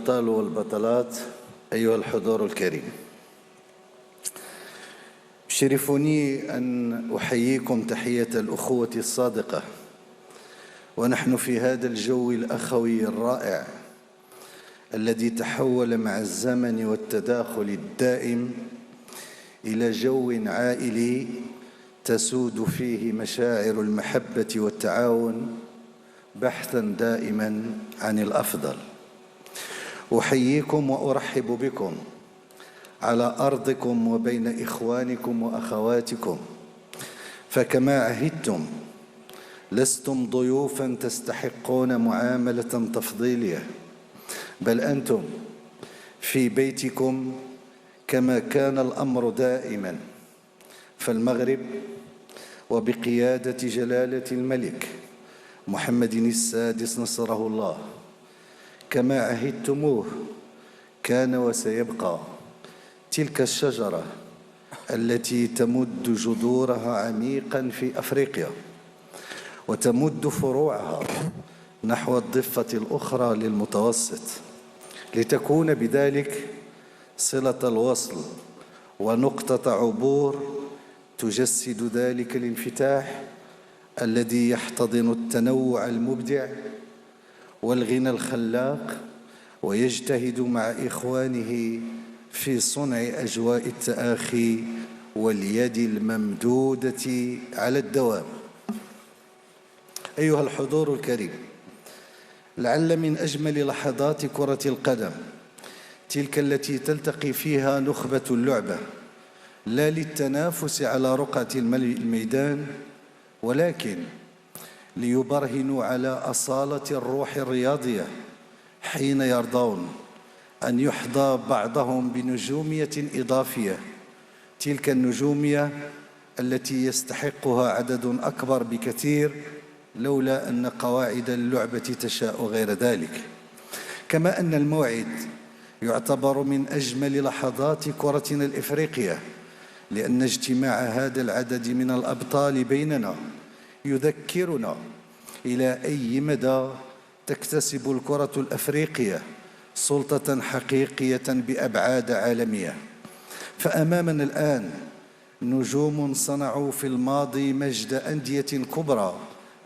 الأبطال والبطلات، أيها الحضور الكريم، يشرفني أن أحييكم تحية الأخوة الصادقة ونحن في هذا الجو الأخوي الرائع الذي تحول مع الزمن والتداخل الدائم إلى جو عائلي تسود فيه مشاعر المحبة والتعاون بحثا دائما عن الأفضل. أحييكم وأرحب بكم على أرضكم وبين إخوانكم وأخواتكم، فكما عهدتم لستم ضيوفا تستحقون معاملة تفضيلية، بل أنتم في بيتكم كما كان الأمر دائما. فالمغرب وبقيادة جلالة الملك محمد السادس نصره الله كما عهدتموه كان وسيبقى تلك الشجرة التي تمد جذورها عميقا في أفريقيا وتمد فروعها نحو الضفة الأخرى للمتوسط، لتكون بذلك صلة الوصل ونقطة عبور تجسد ذلك الانفتاح الذي يحتضن التنوع المبدع والغنى الخلاق ويجتهد مع إخوانه في صنع أجواء التآخي واليد الممدودة على الدوام. أيها الحضور الكريم، لعل من أجمل لحظات كرة القدم تلك التي تلتقي فيها نخبة اللعبة لا للتنافس على رقعة الميدان، ولكن ليبرهنوا على أصالة الروح الرياضية حين يرضون أن يحظى بعضهم بنجومية إضافية، تلك النجومية التي يستحقها عدد أكبر بكثير لولا أن قواعد اللعبة تشاء غير ذلك. كما أن الموعد يعتبر من أجمل لحظات كرتنا الإفريقية، لأن اجتماع هذا العدد من الأبطال بيننا يذكرنا إلى أي مدى تكتسب الكرة الأفريقية سلطة حقيقية بأبعاد عالمية. فأمامنا الآن نجوم صنعوا في الماضي مجد أندية كبرى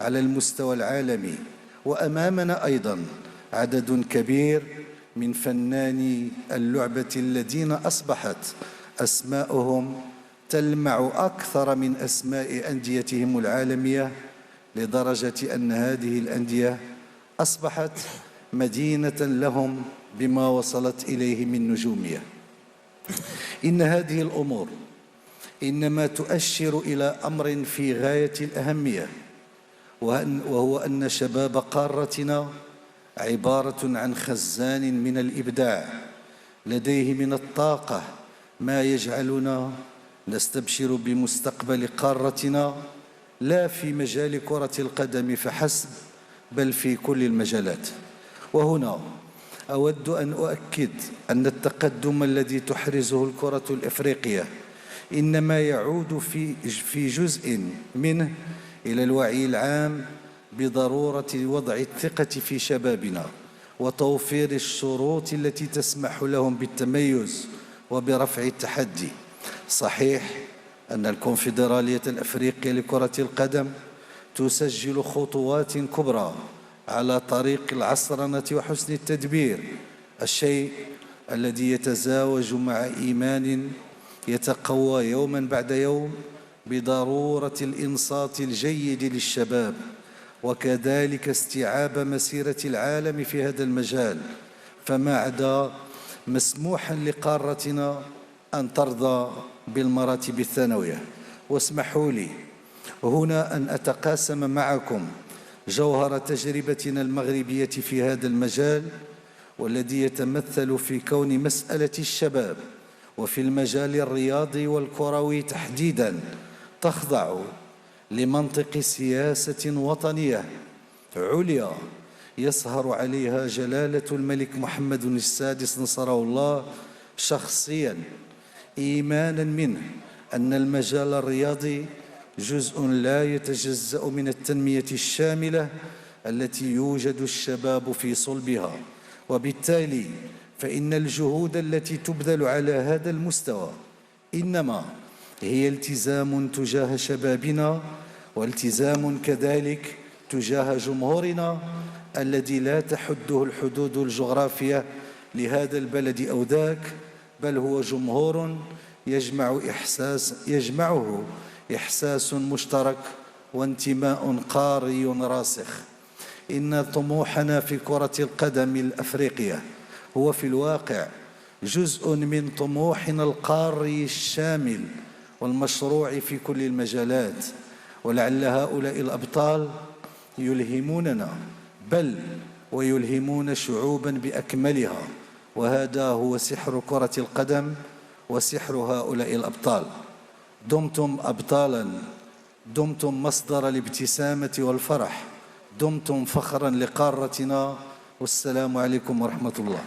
على المستوى العالمي، وأمامنا أيضا عدد كبير من فناني اللعبة الذين أصبحت أسماؤهم تلمع أكثر من أسماء أنديتهم العالمية، لدرجة أن هذه الأندية أصبحت مدينة لهم بما وصلت إليه من نجومية. إن هذه الأمور إنما تؤشر إلى أمر في غاية الأهمية، وهو أن شباب قارتنا عبارة عن خزان من الإبداع لديه من الطاقة ما يجعلنا نستبشر بمستقبل قارتنا لا في مجال كرة القدم فحسب، بل في كل المجالات. وهنا أود أن أؤكد أن التقدم الذي تحرزه الكرة الإفريقية إنما يعود في جزء منه إلى الوعي العام بضرورة وضع الثقة في شبابنا وتوفير الشروط التي تسمح لهم بالتميز وبرفع التحدي. صحيح أن الكونفدرالية الأفريقية لكرة القدم تسجل خطوات كبرى على طريق العصرنة وحسن التدبير، الشيء الذي يتزاوج مع إيمان يتقوى يوما بعد يوم بضرورة الإنصات الجيد للشباب، وكذلك استيعاب مسيرة العالم في هذا المجال. فما عدا مسموحا لقارتنا أن ترضى بالمراتب الثانوية. واسمحوا لي هنا أن أتقاسم معكم جوهر تجربتنا المغربية في هذا المجال، والذي يتمثل في كون مسألة الشباب وفي المجال الرياضي والكروي تحديدا تخضع لمنطق سياسة وطنية عليا يسهر عليها جلالة الملك محمد السادس نصره الله شخصيا، إيمانا منه أن المجال الرياضي جزء لا يتجزأ من التنمية الشاملة التي يوجد الشباب في صلبها، وبالتالي فإن الجهود التي تبذل على هذا المستوى إنما هي التزام تجاه شبابنا، والتزام كذلك تجاه جمهورنا الذي لا تحده الحدود الجغرافية لهذا البلد أو ذاك، بل هو جمهور يجمعه إحساس مشترك وانتماء قاري راسخ. إن طموحنا في كرة القدم الأفريقية هو في الواقع جزء من طموحنا القاري الشامل والمشروع في كل المجالات، ولعل هؤلاء الأبطال يلهموننا بل ويلهمون شعوبا بأكملها، وهذا هو سحر كرة القدم وسحر هؤلاء الأبطال. دمتم أبطالا، دمتم مصدر الابتسامة والفرح، دمتم فخرا لقارتنا، والسلام عليكم ورحمة الله.